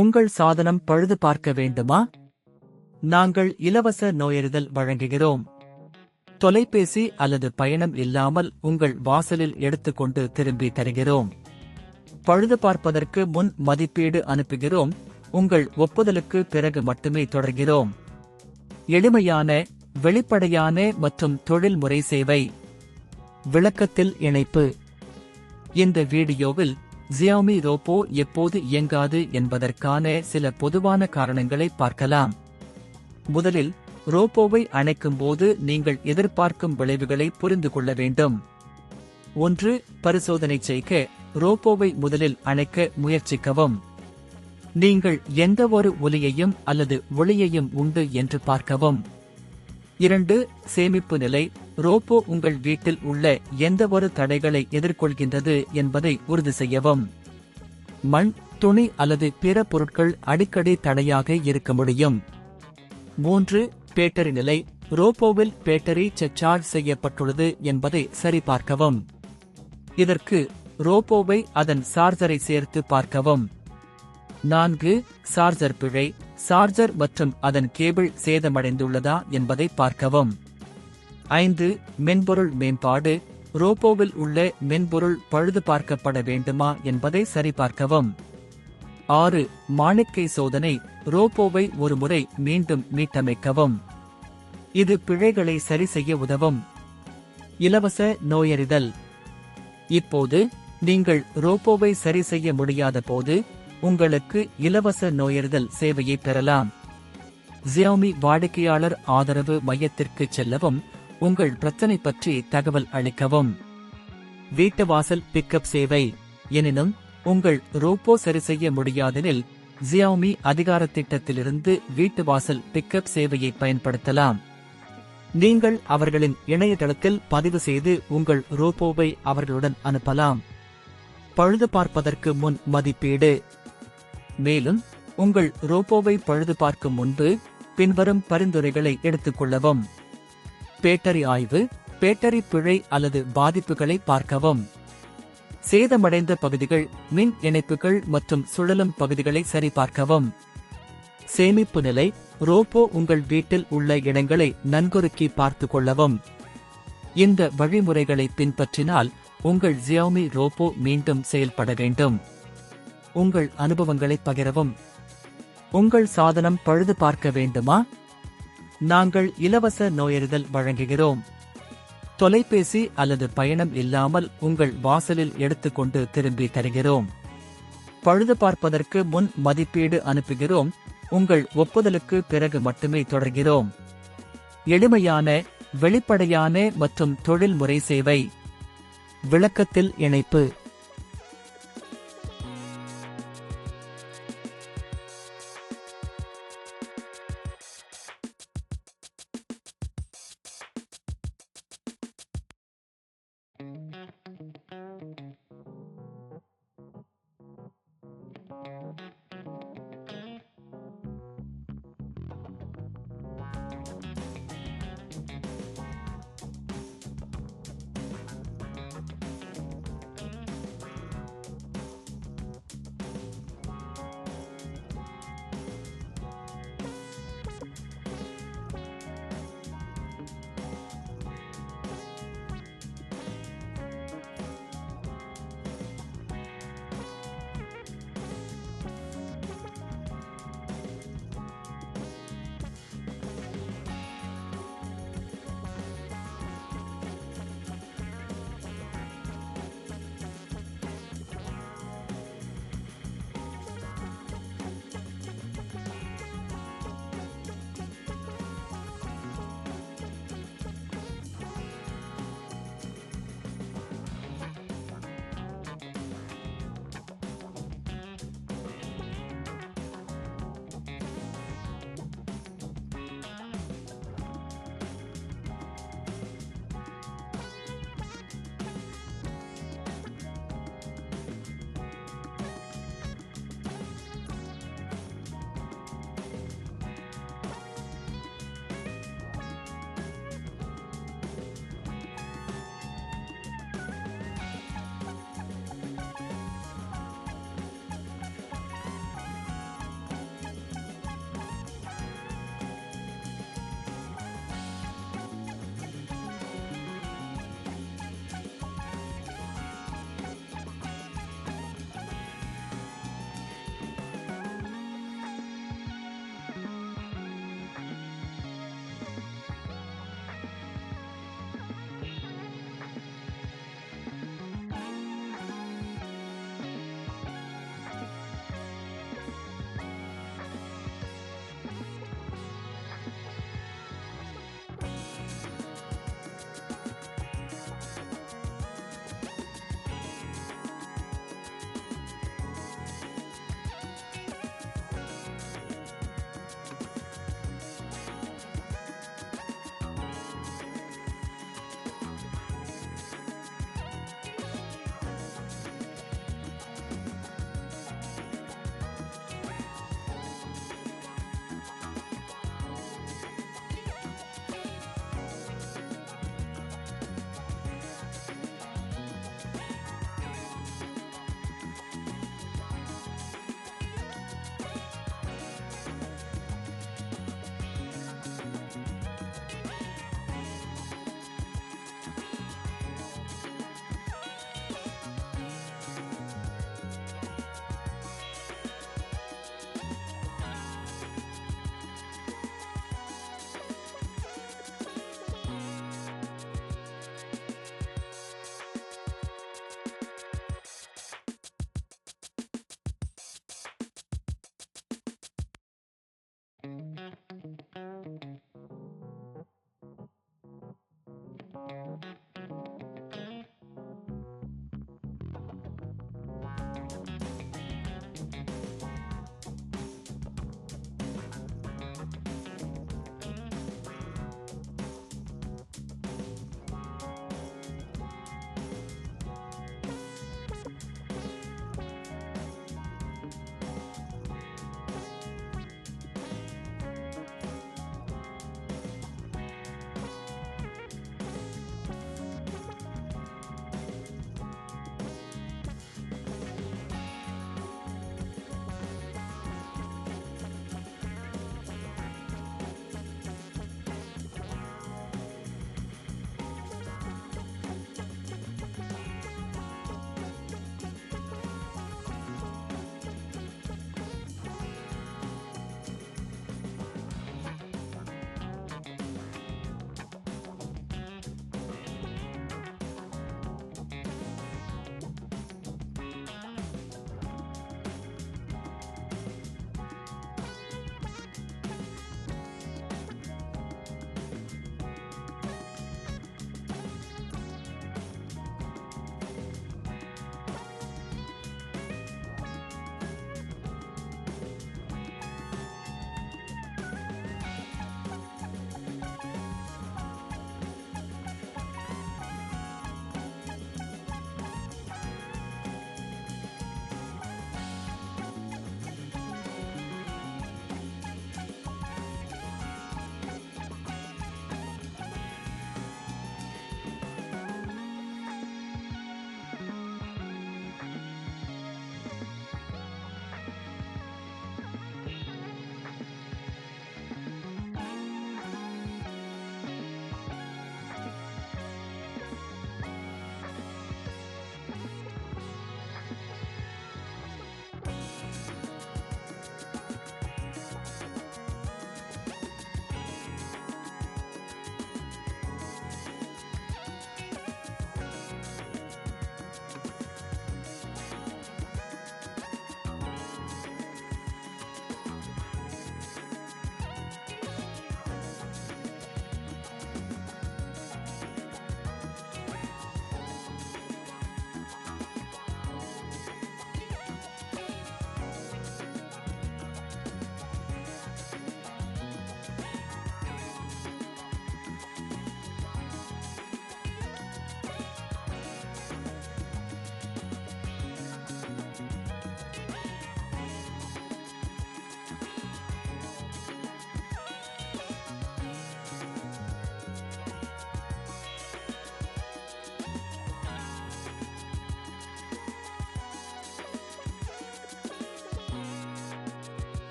உங்கள் சாதனம் பழுது பார்க்க வேண்டுமா? நாங்கள் இலவச நோயறிதல் வழங்குகிறோம். தொலைபேசி அல்லது பயணம் இல்லாமல் உங்கள் வாசலில் எடுத்துக்கொண்டு திரும்பி தருகிறோம். பழுது பார்ப்பதற்கு முன் மதிப்பீடு அனுப்புகிறோம். உங்கள் ஒப்புதலுக்கு பிறகு மட்டுமே தொடர்கிறோம். எளிமையான, வெளிப்படையான மற்றும் தொழில்முறை சேவை. விளக்கத்தில் இணைப்பு. இந்த வீடியோவில் Xiaomi ரோபோ எப்போது இயங்காது என்பதற்கான சில பொதுவான காரணங்களை பார்க்கலாம். முதலில், ரோபோவை அணைக்கும்போது நீங்கள் எதிர்பார்க்கும் விளைவுகளை புரிந்து கொள்ள வேண்டும். 1. பரிசோதனை செய்க. ரோபோவை முதலில் அணைக்க முயற்சிக்கவும். நீங்கள் எந்தவொரு ஒலியையும் அல்லது ஒளியையும் உண்டு என்று பார்க்கவும். 2. சேமிப்பு நிலை. ரோபோ உங்கள் வீட்டில் உள்ள எந்தவொரு தடைகளை எதிர்கொள்கின்றது என்பதை உறுதி செய்யவும். மண், துணி அல்லது பிற பொருட்கள் அடிக்கடி தடையாக இருக்க முடியும். 3. பேட்டரி நிலை. ரோபோவில் பேட்டரி சார்ஜ் செய்யப்பட்டுள்ளது என்பதை சரிபார்க்கவும். இதற்கு ரோபோவை அதன் சார்ஜரை சேர்த்து பார்க்கவும். 4. சார்ஜர் பிழை. சார்ஜர் மற்றும் அதன் கேபிள் சேதமடைந்துள்ளதா என்பதை பார்க்கவும். 5. மென்பொருள் மேம்பாடு. ரோபோவில் உள்ள மென்பொருள் பழுது பார்க்கப்பட வேண்டுமா என்பதை சரிபார்க்கவும். 6. மாணிக்கை சோதனை. ரோபோவை ஒரு முறை மீண்டும் மீட்டமைக்கவும். இது பிழைகளை சரி செய்ய உதவும். இலவச நோயறிதல். இப்போது, நீங்கள் ரோபோவை சரி செய்ய முடியாத போது, உங்களுக்கு இலவச நோயறிதல் சேவையை பெறலாம். Xiaomi வாடிக்கையாளர் ஆதரவு மையத்திற்கு செல்லவும், உங்கள் பிரச்சனை பற்றி தகவல் அளிக்கவும். வீட்டு வாசல் பிக்கப் சேவை. எனினும், உங்கள் ரோபோ சரி செய்ய முடியாதெனில், Xiaomi அதிகார திட்டத்திலிருந்து வீட்டு வாசல் பிக்கப் சேவையை பயன்படுத்தலாம். நீங்கள் அவர்களின் இணையதளத்தில் பதிவு செய்து உங்கள் ரோபோவை அவர்களுடன் அனுப்பலாம். பழுது பார்ப்பதற்கு முன் மதிப்பீடு. மேலும், உங்கள் ரோபோவை பழுது பார்க்கும் முன்பு பின்வரும் பரிந்துரைகளை எடுத்துக்கொள்ளவும். பேட்டரி ஆய்வு. பேட்டரி பிழை அல்லது பாதிப்புகளை பார்க்கவும். சேதமடைந்த பகுதிகள், மின் இணைப்புகள் மற்றும் சுழலும் பகுதிகளை சரிபார்க்கவும். சேமிப்பு நிலை. ரோபோ உங்கள் வீட்டில் உள்ள இடங்களை நன்கொருக்கி பார்த்துக் கொள்ளவும். இந்த வழிமுறைகளை பின்பற்றினால் உங்கள் Xiaomi ரோபோ மீண்டும் செயல்பட வேண்டும். உங்கள் அனுபவங்களை பகிரவும். உங்கள் சாதனம் பழுது பார்க்க வேண்டுமா? நாங்கள் இலவச நோயறிதல் வழங்குகிறோம். தொலைபேசி அல்லது பயணம் இல்லாமல் உங்கள் வாசலில் எடுத்துக்கொண்டு திரும்பி தருகிறோம். பழுது பார்ப்பதற்கு முன் மதிப்பீடு அனுப்புகிறோம். உங்கள் ஒப்புதலுக்கு பிறகு மட்டுமே தொடர்கிறோம். எளிமையான, வெளிப்படையான மற்றும் தொழில்முறை சேவை. விளக்கத்தில் இணைப்பு.